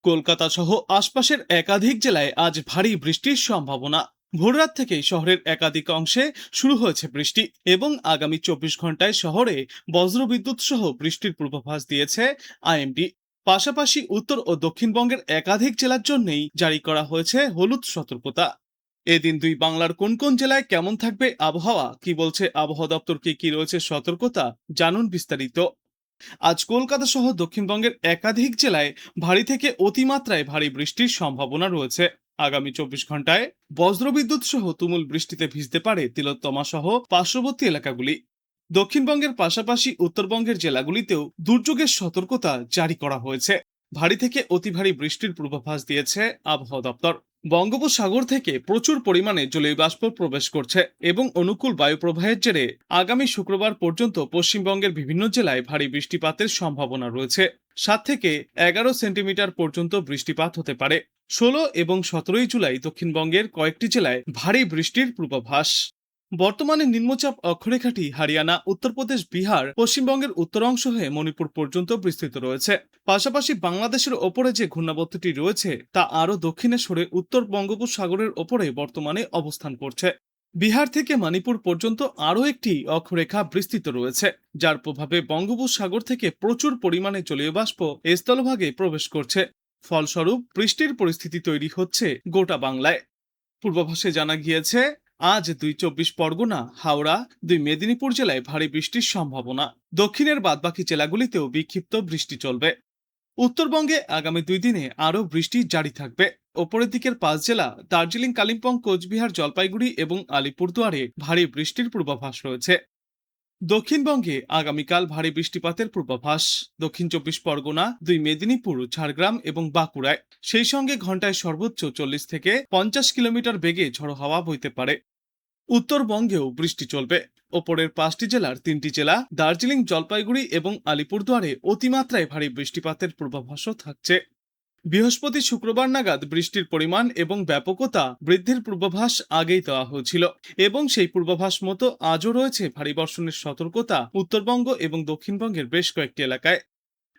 কলকাতা সহ আশপাশের একাধিক জেলায় আজ ভারী বৃষ্টির সম্ভাবনা। ভোররাত থেকেই শহরের একাধিক অংশে শুরু হয়েছে বৃষ্টি এবং আগামী 24 ঘন্টায় শহরে বজ্রবিদ্যুৎ সহ বৃষ্টির পূর্বাভাস দিয়েছে আইএমডি। পাশাপাশি উত্তর ও দক্ষিণবঙ্গের একাধিক জেলার জন্যই জারি করা হয়েছে হলুদ সতর্কতা। এদিন দুই বাংলার কোন কোন জেলায় কেমন থাকবে আবহাওয়া, কি বলছে আবহাওয়া দপ্তর, কি রয়েছে সতর্কতা, জানুন বিস্তারিত। আজ কলকাতা সহ দক্ষিণবঙ্গের একাধিক জেলায় ভারী থেকে অতিমাত্রায় ভারী বৃষ্টির সম্ভাবনা রয়েছে। আগামী 24 ঘন্টায় বজ্রবিদ্যুৎ সহ তুমুল বৃষ্টিতে ভিজতে পারে তিলোত্তমা সহ পার্শ্ববর্তী এলাকাগুলি। দক্ষিণবঙ্গের পাশাপাশি উত্তরবঙ্গের জেলাগুলিতেও দুর্যোগের সতর্কতা জারি করা হয়েছে। ভারী থেকে অতি ভারী বৃষ্টির পূর্বাভাস দিয়েছে আবহাওয়া দপ্তর। বঙ্গোপসাগর থেকে প্রচুর পরিমাণে জলীয় বাষ্প প্রবেশ করছে এবং অনুকূল বায়ু প্রবাহের জেরে আগামী শুক্রবার পর্যন্ত পশ্চিমবঙ্গের বিভিন্ন জেলায় ভারী বৃষ্টিপাতের সম্ভাবনা রয়েছে। 7 থেকে 11 সেন্টিমিটার পর্যন্ত বৃষ্টিপাত হতে পারে। 16 এবং 17 জুলাই দক্ষিণবঙ্গের কয়েকটি জেলায় ভারী বৃষ্টির পূর্বাভাস। বর্তমানে নিম্নচাপ অক্ষরেখাটি হরিয়ানা, উত্তরপ্রদেশ, বিহার, পশ্চিমবঙ্গের উত্তর অংশ হয়ে মণিপুর পর্যন্ত বিস্তৃত রয়েছে। পাশাপাশি বাংলাদেশের ওপরে যে ঘূর্ণাবর্তটি রয়েছে তা আরও দক্ষিণে সরে উত্তর বঙ্গোপসাগরের ওপরে বর্তমানে অবস্থান করছে। বিহার থেকে মণিপুর পর্যন্ত আরও একটি অক্ষরেখা বিস্তৃত রয়েছে, যার প্রভাবে বঙ্গোপসাগর থেকে প্রচুর পরিমাণে জলীয় বাষ্প স্থলভাগে প্রবেশ করছে। ফলস্বরূপ বৃষ্টির পরিস্থিতি তৈরি হচ্ছে গোটা বাংলায়। পূর্বাভাসে জানা গিয়েছে, আজ 2 চব্বিশ পরগনা, হাওড়া, 2 মেদিনীপুর জেলায় ভারী বৃষ্টির সম্ভাবনা। দক্ষিণের বাদবাকি জেলাগুলিতেও বিক্ষিপ্ত বৃষ্টি চলবে। উত্তরবঙ্গে আগামী 2 দিনে আরও বৃষ্টি জারি থাকবে। ওপরের দিকের 5 জেলা দার্জিলিং, কালিম্পং, কোচবিহার, জলপাইগুড়ি এবং আলিপুরদুয়ারে ভারী বৃষ্টির পূর্বাভাস রয়েছে। দক্ষিণবঙ্গে আগামীকাল ভারী বৃষ্টিপাতের পূর্বাভাস। দক্ষিণ 24 পরগনা, 2 মেদিনীপুর, ঝাড়গ্রাম এবং বাঁকুড়ায়। সেই সঙ্গে ঘন্টায় সর্বোচ্চ 40 থেকে 50 কিলোমিটার বেগে ঝড়ো হাওয়া বইতে পারে। উত্তরবঙ্গেও বৃষ্টি চলবে। ওপরের 5টি জেলার 3টি জেলা দার্জিলিং, জলপাইগুড়ি এবং আলিপুরদুয়ারে অতিমাত্রায় ভারী বৃষ্টিপাতের পূর্বাভাসও থাকছে। বৃহস্পতি শুক্রবার নাগাদ বৃষ্টির পরিমাণ এবং ব্যাপকতা বৃদ্ধির পূর্বাভাস আগেই দেওয়া হয়েছিল এবং সেই পূর্বাভাস মতো আজও রয়েছে ভারী বর্ষণের সতর্কতা উত্তরবঙ্গ এবং দক্ষিণবঙ্গের বেশ কয়েকটি এলাকায়।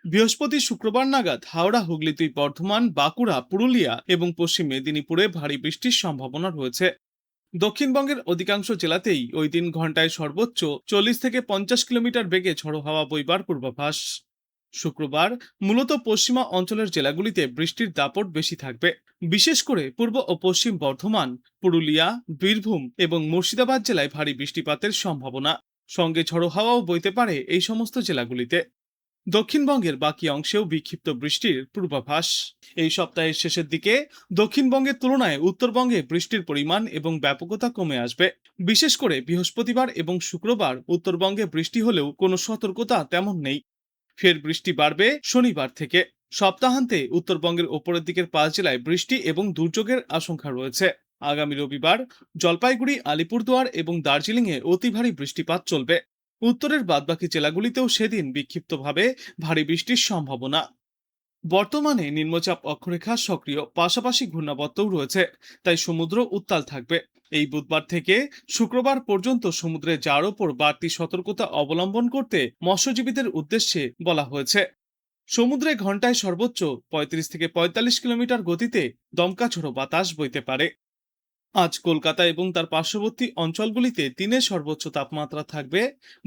বৃহস্পতি শুক্রবার নাগাদ হাওড়া, হুগলি, বর্ধমান, বাঁকুড়া, পুরুলিয়া এবং পশ্চিম মেদিনীপুরে ভারী বৃষ্টির সম্ভাবনা রয়েছে। দক্ষিণবঙ্গের অধিকাংশ জেলাতেই ওই দিন ঘন্টায় সর্বোচ্চ 40 থেকে 50 কিলোমিটার বেগে ঝড়ো হাওয়া বইবার পূর্বাভাস। শুক্রবার মূলত পশ্চিমা অঞ্চলের জেলাগুলিতে বৃষ্টির দাপট বেশি থাকবে। বিশেষ করে পূর্ব ও পশ্চিম বর্ধমান, পুরুলিয়া, বীরভূম এবং মুর্শিদাবাদ জেলায় ভারী বৃষ্টিপাতের সম্ভাবনা। সঙ্গে ঝড়ো হাওয়াও বইতে পারে এই সমস্ত জেলাগুলিতে। দক্ষিণবঙ্গের বাকি অংশেও বিক্ষিপ্ত বৃষ্টির পূর্বাভাস। এই সপ্তাহের শেষের দিকে দক্ষিণবঙ্গের তুলনায় উত্তরবঙ্গে বৃষ্টির পরিমাণ এবং ব্যাপকতা কমে আসবে। বিশেষ করে বৃহস্পতিবার এবং শুক্রবার উত্তরবঙ্গে বৃষ্টি হলেও কোনো সতর্কতা তেমন নেই। ফের বৃষ্টি বাড়বে শনিবার থেকে। সপ্তাহান্তে উত্তরবঙ্গের ওপরের দিকের 5 জেলায় বৃষ্টি এবং দুর্যোগের আশঙ্কা রয়েছে। আগামী রবিবার জলপাইগুড়ি, আলিপুরদুয়ার এবং দার্জিলিংয়ে অতি ভারী বৃষ্টিপাত চলবে। উত্তরের বাদবাকি জেলাগুলিতেও সেদিন বিক্ষিপ্তভাবে ভারী বৃষ্টির সম্ভাবনা। বর্তমানে নিম্নচাপ অক্ষরেখা সক্রিয়, পাশাপাশি ঘূর্ণাবর্তও রয়েছে, তাই সমুদ্র উত্তাল থাকবে। এই বুধবার থেকে শুক্রবার পর্যন্ত সমুদ্রে যাওয়ার ওপর বাড়তি সতর্কতা অবলম্বন করতে মৎস্যজীবীদের উদ্দেশ্যে বলা হয়েছে। সমুদ্রে ঘন্টায় সর্বোচ্চ 35 থেকে 45 কিলোমিটার গতিতে দমকা ঝোড়ো বাতাস বইতে পারে। আজ কলকাতা এবং তার পার্শ্ববর্তী অঞ্চলগুলিতে দিনের সর্বোচ্চ তাপমাত্রা থাকবে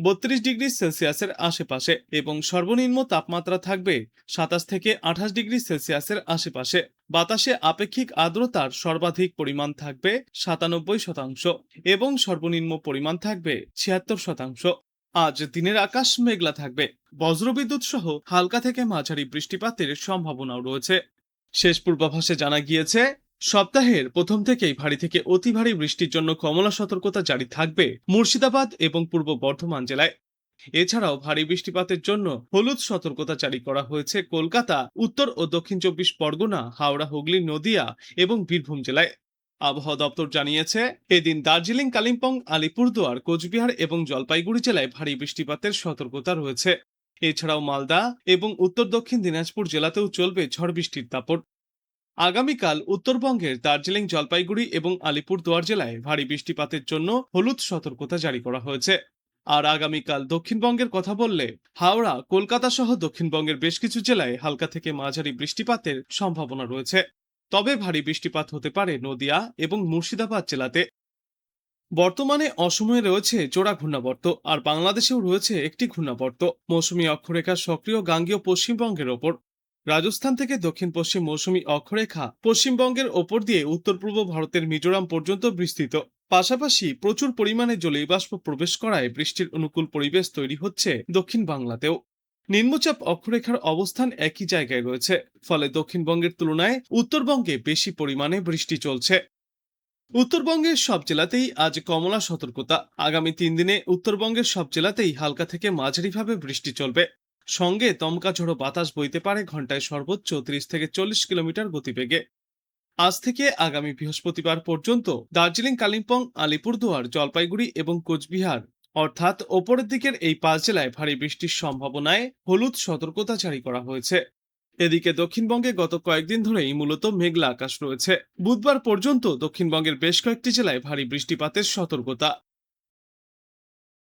32 ডিগ্রি সেলসিয়াসের আশেপাশে এবং সর্বনিম্ন তাপমাত্রা থাকবে 27 থেকে 28 ডিগ্রি সেলসিয়াসের আশেপাশে। বাতাসে আপেক্ষিক আর্দ্রতার সর্বাধিক পরিমাণ থাকবে 97% এবং সর্বনিম্ন পরিমাণ থাকবে 76%। আজ দিনের আকাশ মেঘলা থাকবে। বজ্রবিদ্যুৎ সহ হালকা থেকে মাঝারি বৃষ্টিপাতের সম্ভাবনাও রয়েছে। শেষ পূর্বাভাসে জানা গিয়েছে, সপ্তাহের প্রথম থেকেই ভারী থেকে অতি ভারী বৃষ্টির জন্য কমলা সতর্কতা জারি থাকবে মুর্শিদাবাদ এবং পূর্ব বর্ধমান জেলায়। এছাড়াও ভারী বৃষ্টিপাতের জন্য হলুদ সতর্কতা জারি করা হয়েছে কলকাতা, উত্তর ও দক্ষিণ 24 পরগনা, হাওড়া, হুগলি, নদিয়া এবং বীরভূম জেলায়। আবহাওয়া দপ্তর জানিয়েছে, এদিন দার্জিলিং, কালিম্পং, আলিপুরদুয়ার, কোচবিহার এবং জলপাইগুড়ি জেলায় ভারী বৃষ্টিপাতের সতর্কতা রয়েছে। এছাড়াও মালদা এবং উত্তর দক্ষিণ দিনাজপুর জেলাতেও চলবে ঝড় বৃষ্টির দাপট। আগামীকাল উত্তরবঙ্গের দার্জিলিং, জলপাইগুড়ি এবং আলিপুরদুয়ার জেলায় ভারী বৃষ্টিপাতের জন্য হলুদ সতর্কতা জারি করা হয়েছে। আর আগামীকাল দক্ষিণবঙ্গের কথা বললে হাওড়া, কলকাতা সহ দক্ষিণবঙ্গের বেশ কিছু জেলায় হালকা থেকে মাঝারি বৃষ্টিপাতের সম্ভাবনা রয়েছে। তবে ভারী বৃষ্টিপাত হতে পারে নদিয়া এবং মুর্শিদাবাদ জেলাতে। বর্তমানে অসময়ে রয়েছে জোড়া ঘূর্ণাবর্ত, আর বাংলাদেশেও রয়েছে একটি ঘূর্ণাবর্ত মৌসুমী অক্ষরেখা সক্রিয় গাঙ্গেয় পশ্চিমবঙ্গের ওপর। রাজস্থান থেকে দক্ষিণ পশ্চিম মৌসুমী অক্ষরেখা পশ্চিমবঙ্গের ওপর দিয়ে উত্তর পূর্ব ভারতের মিজোরাম পর্যন্ত বিস্তৃত। পাশাপাশি প্রচুর পরিমাণে জলীয় বাষ্প প্রবেশ করায় বৃষ্টির অনুকূল পরিবেশ তৈরি হচ্ছে দক্ষিণ বাংলাতেও। নিম্নচাপ অক্ষরেখার অবস্থান একই জায়গায় রয়েছে, ফলে দক্ষিণবঙ্গের তুলনায় উত্তরবঙ্গে বেশি পরিমাণে বৃষ্টি চলছে। উত্তরবঙ্গের সব জেলাতেই আজ কমলা সতর্কতা। আগামী 3 দিনে উত্তরবঙ্গের সব জেলাতেই হালকা থেকে মাঝারিভাবে বৃষ্টি চলবে। সঙ্গে দমকা ঝোড়ো বাতাস বইতে পারে ঘন্টায় সর্বোচ্চ 30 থেকে 40 কিলোমিটার গতিবেগে। আজ থেকে আগামী বৃহস্পতিবার পর্যন্ত দার্জিলিং, কালিম্পং, আলিপুরদুয়ার, জলপাইগুড়ি এবং কোচবিহার অর্থাৎ ওপরের দিকের এই 5 জেলায় ভারী বৃষ্টির সম্ভাবনায় হলুদ সতর্কতা জারি করা হয়েছে। এদিকে দক্ষিণবঙ্গে গত কয়েকদিন ধরেই মূলত মেঘলা আকাশ রয়েছে। বুধবার পর্যন্ত দক্ষিণবঙ্গের বেশ কয়েকটি জেলায় ভারী বৃষ্টিপাতের সতর্কতা।